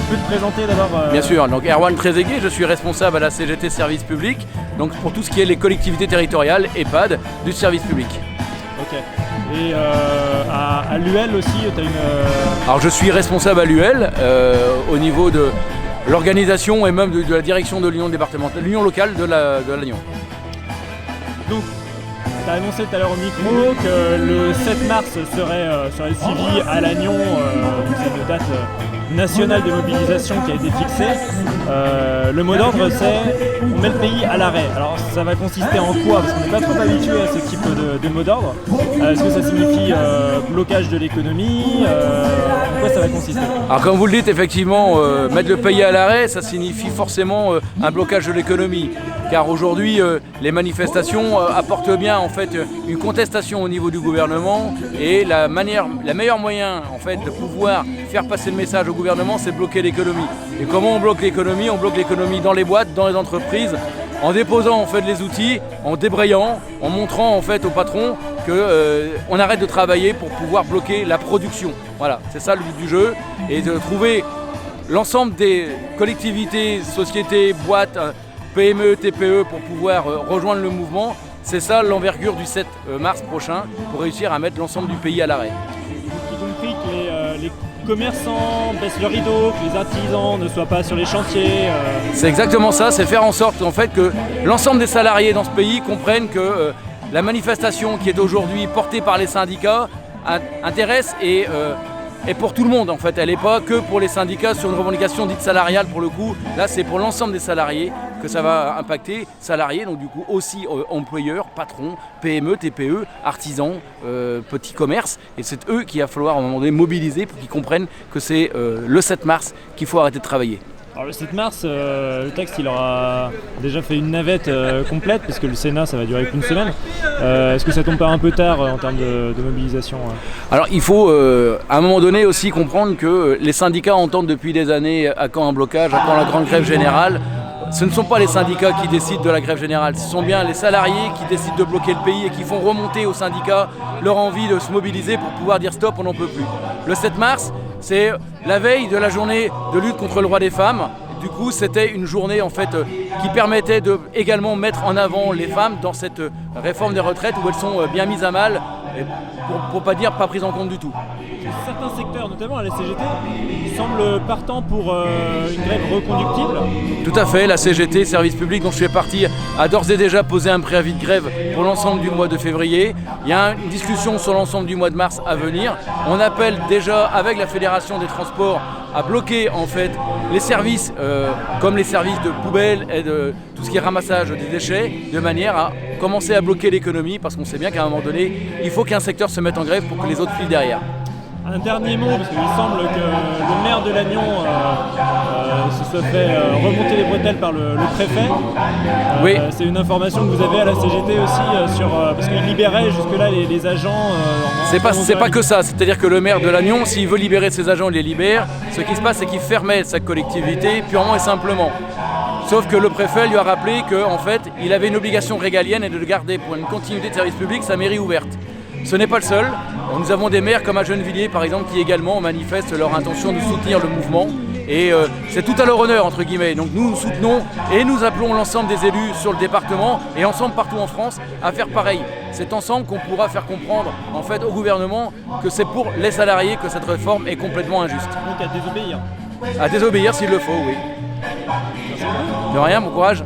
peux te présenter d'abord Bien sûr, donc Erwan Trezeguet, je suis responsable à la CGT Service Public, donc pour tout ce qui est les collectivités territoriales, EHPAD, du service public. Ok. Et à l'UL aussi, tu as une... Alors je suis responsable à l'UL au niveau de l'organisation et même de la direction de l'union départementale, l'union locale de l'Agnon. Donc, tu as annoncé tout à l'heure au micro que le 7 mars serait suivi à Lannion, c'est une date nationale de mobilisation qui a été fixée. Le mot d'ordre, c'est on met le pays à l'arrêt. Alors ça va consister en quoi? Parce qu'on n'est pas trop habitué à ce type de mot d'ordre. Est-ce que ça signifie blocage de l'économie? En quoi ça va consister? Alors comme vous le dites, effectivement, mettre le pays à l'arrêt, ça signifie forcément un blocage de l'économie. Car aujourd'hui, les manifestations apportent bien en fait une contestation au niveau du gouvernement et le meilleur moyen en fait de pouvoir faire passer le message au gouvernement, c'est bloquer l'économie. Et comment on bloque l'économie? On bloque l'économie dans les boîtes, dans les entreprises, en déposant en fait les outils, en débrayant, en montrant en fait au patron qu'on arrête de travailler pour pouvoir bloquer la production. Voilà, c'est ça le but du jeu, et de trouver l'ensemble des collectivités, sociétés, boîtes, PME, TPE pour pouvoir rejoindre le mouvement. C'est ça l'envergure du 7 mars prochain pour réussir à mettre l'ensemble du pays à l'arrêt. Y compris que les commerçants baissent le rideau, que les artisans ne soient pas sur les chantiers. C'est exactement ça, c'est faire en sorte en fait que l'ensemble des salariés dans ce pays comprennent que la manifestation qui est aujourd'hui portée par les syndicats intéresse et pour tout le monde en fait. Elle n'est pas que pour les syndicats sur une revendication dite salariale pour le coup. Là c'est pour l'ensemble des salariés que ça va impacter, salariés, donc du coup aussi employeurs, patrons, PME, TPE, artisans, petits commerces. Et c'est eux qu'il va falloir à un moment donné mobiliser pour qu'ils comprennent que c'est le 7 mars qu'il faut arrêter de travailler. Alors le 7 mars, le texte il aura déjà fait une navette complète parce que le Sénat ça va durer qu'une semaine. Est-ce que ça tombe pas un peu tard en termes de mobilisation? Alors il faut à un moment donné aussi comprendre que les syndicats entendent depuis des années à quand un blocage, à quand la grande grève générale. Ce ne sont pas les syndicats qui décident de la grève générale, ce sont bien les salariés qui décident de bloquer le pays et qui font remonter aux syndicats leur envie de se mobiliser pour pouvoir dire stop, on n'en peut plus. Le 7 mars, c'est la veille de la journée de lutte contre le droit des femmes. Du coup, c'était une journée en fait qui permettait de également mettre en avant les femmes dans cette réforme des retraites où elles sont bien mises à mal, pour pas dire pas prises en compte du tout. Certains secteurs, notamment à la CGT, semblent partants pour une grève reconductible. Tout à fait, la CGT, Service Public dont je fais partie, a d'ores et déjà posé un préavis de grève pour l'ensemble du mois de février. Il y a une discussion sur l'ensemble du mois de mars à venir. On appelle déjà avec la Fédération des transports à bloquer en fait les services comme les services de poubelle et de tout ce qui est ramassage des déchets, de manière à commencer à bloquer l'économie parce qu'on sait bien qu'à un moment donné, il faut qu'un secteur se mette en grève pour que les autres filent derrière. Un dernier mot, parce qu'il semble que le maire de Lannion se soit fait remonter les bretelles par le préfet. Oui. C'est une information que vous avez à la CGT aussi, parce qu'il libérait jusque-là les agents. C'est pas que ça, c'est-à-dire que le maire de Lannion, s'il veut libérer ses agents, il les libère. Ce qui se passe, c'est qu'il fermait sa collectivité purement et simplement. Sauf que le préfet lui a rappelé qu'en fait, il avait une obligation régalienne et de garder pour une continuité de service public sa mairie ouverte. Ce n'est pas le seul. Nous avons des maires comme à Gennevilliers par exemple qui également manifestent leur intention de soutenir le mouvement et c'est tout à leur honneur entre guillemets. Donc nous soutenons et nous appelons l'ensemble des élus sur le département et ensemble partout en France à faire pareil. C'est ensemble qu'on pourra faire comprendre en fait au gouvernement que c'est pour les salariés que cette réforme est complètement injuste. Donc à désobéir. À désobéir s'il le faut, oui. De rien, bon courage.